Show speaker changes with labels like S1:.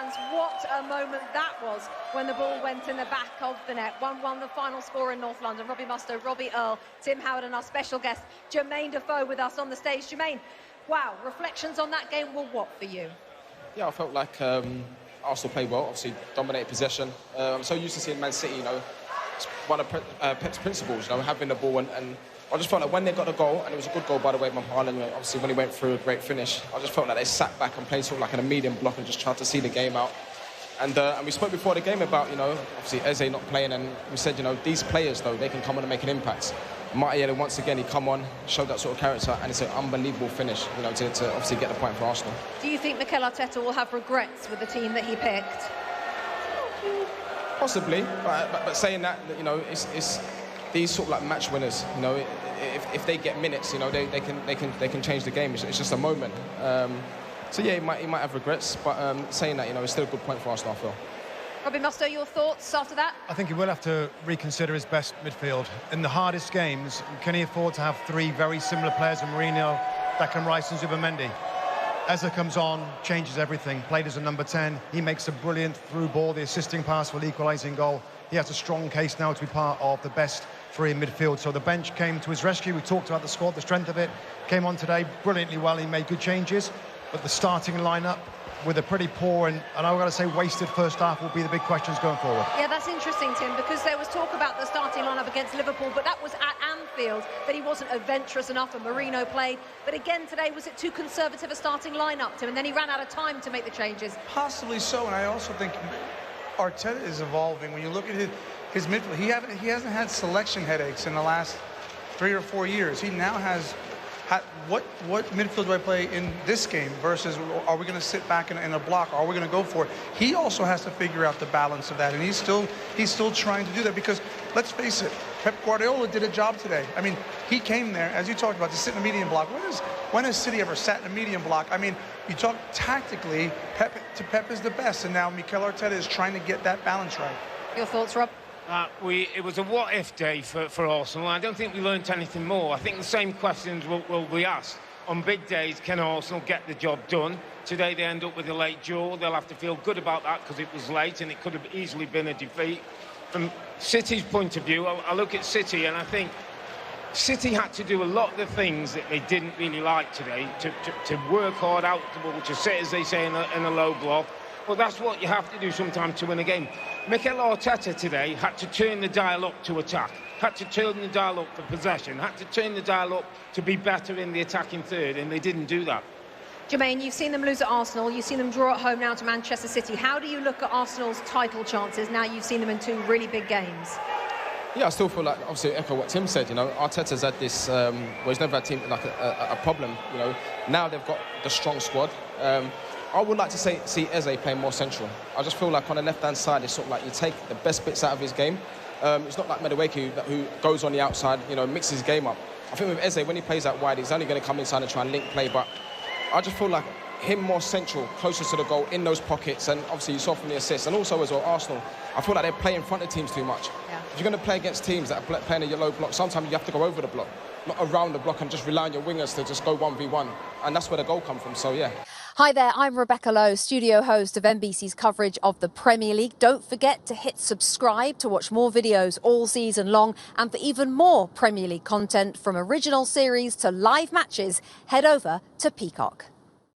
S1: fans, what a moment that was when the ball went in the back of the net. 1-1 the final score in North London. Robbie Mustoe, Robbie Earle, Tim Howard and our special guest Jermain Defoe with us on the stage. Jermain, wow, reflections on that game were what for you?
S2: Yeah, I felt like Arsenal played well, obviously dominated possession. I'm so used to seeing Man City, it's one of Pep's principles, having the ball, and I just felt like when they got a goal, and it was a good goal by the way, Harlan, obviously when he went through a great finish, I just felt like they sat back and played sort of like in a medium block and just tried to see the game out. And we spoke before the game about, obviously Eze not playing, and we said, these players though, they can come on and make an impact. Martial, once again, he come on, showed that sort of character, and it's an unbelievable finish, to obviously get the point for Arsenal.
S1: Do you think Mikel Arteta will have regrets with the team that he picked?
S2: Possibly, but saying that, it's these sort of like match winners. If they get minutes, they can change the game. It's just a moment. So yeah, he might have regrets, but saying that, it's still a good point for Arsenal, I feel.
S1: Robbie Mustoe, your thoughts after that?
S3: I think he will have to reconsider his best midfield. In the hardest games, can he afford to have three very similar players in Mourinho, Declan Rice and Zubimendi? Eze comes on, changes everything. Played as a number 10. He makes a brilliant through ball, the assisting pass for the equalising goal. He has a strong case now to be part of the best three in midfield. So the bench came to his rescue. We talked about the squad, the strength of it. Came on today brilliantly well. He made good changes. But the starting lineup with a pretty poor and I've got to say wasted first half will be the big questions going forward.
S1: Yeah, that's interesting, Tim, because there was talk about the starting lineup against Liverpool, but that was at Anfield, that he wasn't adventurous enough and Mourinho played. But again today, was it too conservative a starting lineup, Tim? And then he ran out of time to make the changes.
S4: Possibly so, and I also think Arteta is evolving. When you look at his midfield, he hasn't had selection headaches in the last 3 or 4 years. He now has what midfield do I play in this game versus are we going to sit back in a block? Are we going to go for it? He also has to figure out the balance of that, and he's still trying to do that, because let's face it, Pep Guardiola did a job today. I mean, he came there, as you talked about, to sit in a medium block. When has City ever sat in a medium block? I mean, you talk tactically, Pep is the best, and now Mikel Arteta is trying to get that balance right.
S1: Your thoughts, Rob?
S5: It was a what-if day for Arsenal. I don't think we learnt anything more. I think the same questions will be asked. On big days, can Arsenal get the job done? Today they end up with a late draw. They'll have to feel good about that because it was late and it could have easily been a defeat. From City's point of view, I look at City and I think City had to do a lot of the things that they didn't really like today, to work hard out the ball, to sit, as they say, in a low block. Well, that's what you have to do sometimes to win a game. Mikel Arteta today had to turn the dial up to attack, had to turn the dial up for possession, had to turn the dial up to be better in the attacking third, and they didn't do that.
S1: Jermain, you've seen them lose at Arsenal, you've seen them draw at home now to Manchester City. How do you look at Arsenal's title chances now you've seen them in 2 really big games?
S2: Yeah, I still feel like, obviously, echo what Tim said, Arteta's had this, he's never had a problem, Now they've got the strong squad. I would like to see Eze playing more central. I just feel like on the left-hand side, it's sort of like you take the best bits out of his game. It's not like Madueke who goes on the outside, mixes his game up. I think with Eze, when he plays out wide, he's only going to come inside and try and link play, but I just feel like him more central, closer to the goal, in those pockets, and obviously you saw from the assists, and also as well, Arsenal, I feel like they play in front of teams too much.
S1: Yeah.
S2: If you're going to play against teams that are playing a yellow block, sometimes you have to go over the block, not around the block and just rely on your wingers to just go 1v1, and that's where the goal comes from, so yeah.
S6: Hi there, I'm Rebecca Lowe, studio host of NBC's coverage of the Premier League. Don't forget to hit subscribe to watch more videos all season long, and for even more Premier League content, from original series to live matches, head over to Peacock.